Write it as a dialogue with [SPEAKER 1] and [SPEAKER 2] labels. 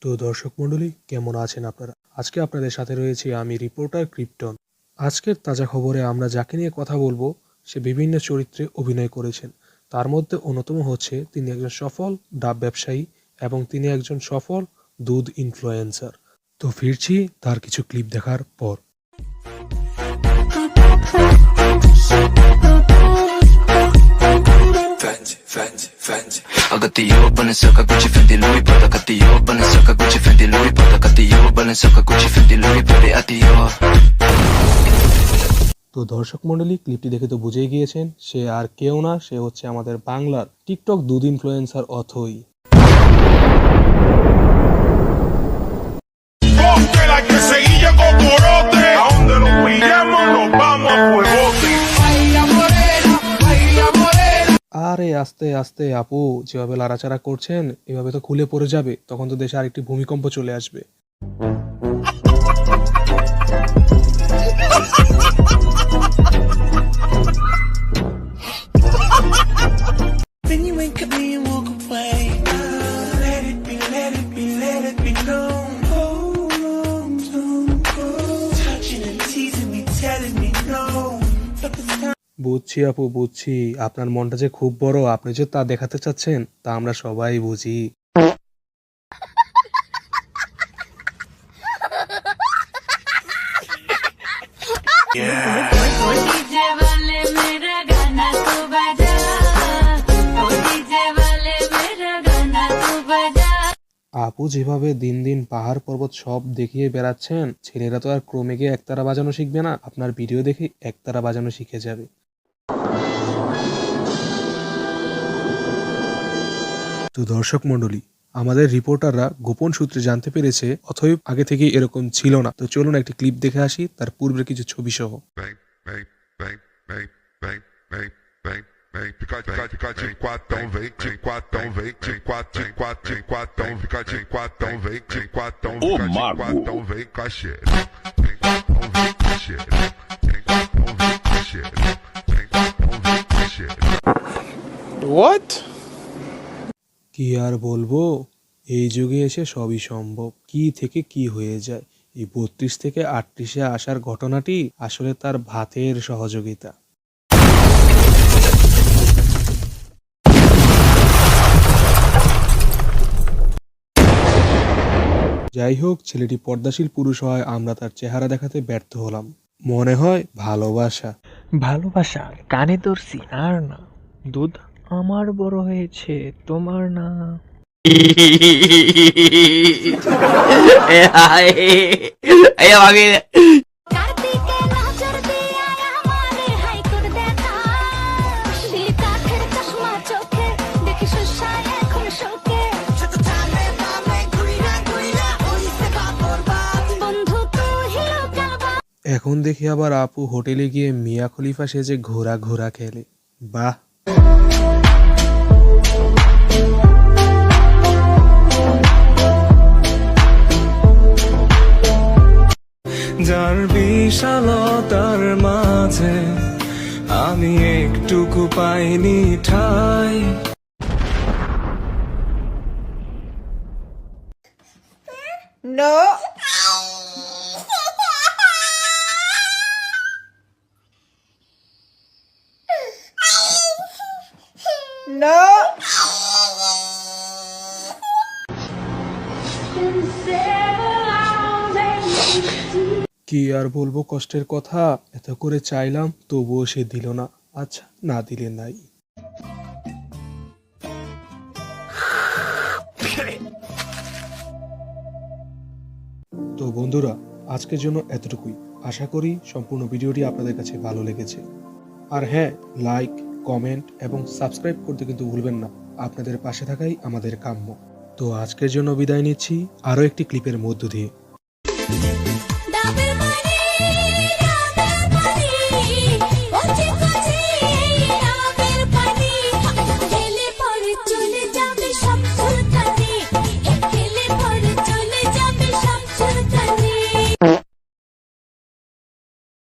[SPEAKER 1] তো দর্শক মণ্ডলী কেমন আছেন আপনারা? আজকে আপনাদের সাথে রয়েছি আমি রিপোর্টার ক্রিপ্টন। আজকের তাজা খবরে আমরা যাকে নিয়ে কথা বলবো সে বিভিন্ন চরিত্রে অভিনয় করেছেন। তার মধ্যে অন্যতম হচ্ছে তিনি একজন সফল ডাব ব্যবসায়ী এবং তিনি একজন সফল দুধ ইনফ্লুয়েন্সার। তো ফিরছি তার কিছু ক্লিপ দেখার পর।
[SPEAKER 2] Agatiyo Balenciaga Gucci Fendi Louis Prada Agatiyo Balenciaga Gucci Fendi Louis Prada Agatiyo Balenciaga Gucci Fendi Louis Prada Agatiyo।
[SPEAKER 1] তো দর্শক মণ্ডলী ক্লিপটি দেখে তো বুঝেই গিয়েছেন সে আর কেউ না, সে হচ্ছে আমাদের বাংলার টিকটক দুধ ইনফ্লুয়েন্সার অথই। আরে আস্তে আস্তে আপু, যেভাবে লাড়াচাড়া করছেন এভাবে তো খুলে পড়ে যাবে, তখন তো দেশে আরেকটি ভূমিকম্প চলে আসবে। বুঝছি আপু বুঝছি, আপনার মনটা যে খুব বড়, আপনি যে তা দেখাতে চাচ্ছেন তা আমরা সবাই বুঝি। আপু যেভাবে দিন দিন পাহাড় পর্বত সব দেখিয়ে বেড়াচ্ছেন, ছেলেরা তো আর ক্রমে গিয়ে একতারা বাজানো শিখবে না, আপনার ভিডিও দেখে একতারা বাজানো শিখে যাবে। তো দর্শক মণ্ডলী, আমাদের রিপোর্টাররা গোপন সূত্রে জানতে পেরেছে অথই আগে থেকে এরকম ছিল না। তো চলুন একটি ক্লিপ দেখে আসি তার পূর্বের কিছু ছবি সহ।
[SPEAKER 3] What?
[SPEAKER 1] কি আর বলবো, এই যুগে এসে সবই সম্ভব। কি থেকে কি হয়ে যায়। এই 32 থেকে 38-এ আসার ঘটনাটি আসলে তার ভাতের সহযোগিতা। যাই হোক, ছেলেটি পর্দাশীল পুরুষ হয় আমরা তার চেহারা দেখাতে ব্যর্থ হলাম। মনে হয় ভালোবাসা।
[SPEAKER 3] ভালোবাসা কানে ধরছি আর না, দুধ আমার বড় হয়েছে তোমার না।
[SPEAKER 1] এখন দেখি আবার আপু হোটেলে গিয়ে মিয়া খলিফা সেজে ঘোরা ঘোরা খেলে। বাহ।
[SPEAKER 4] যার বিশালতার মাঝে আমি একটুকু পাইনি ঠাই।
[SPEAKER 5] No. No.
[SPEAKER 1] কি আর বলবো কষ্টের কথা, এত করে চাইলাম তবুও সে দিল না। আচ্ছা, না দিলে নাই। তো বন্ধুরা, আজকের জন্য এতটুকুই। আশা করি সম্পূর্ণ ভিডিওটি আপনাদের কাছে ভালো লেগেছে। আর হ্যাঁ, লাইক, কমেন্ট এবং সাবস্ক্রাইব করতে কিন্তু ভুলবেন না। আপনাদের পাশে থাকাই আমাদের কাম্য। তো আজকের জন্য বিদায় নিচ্ছি আরও একটি ক্লিপের মধ্য দিয়ে।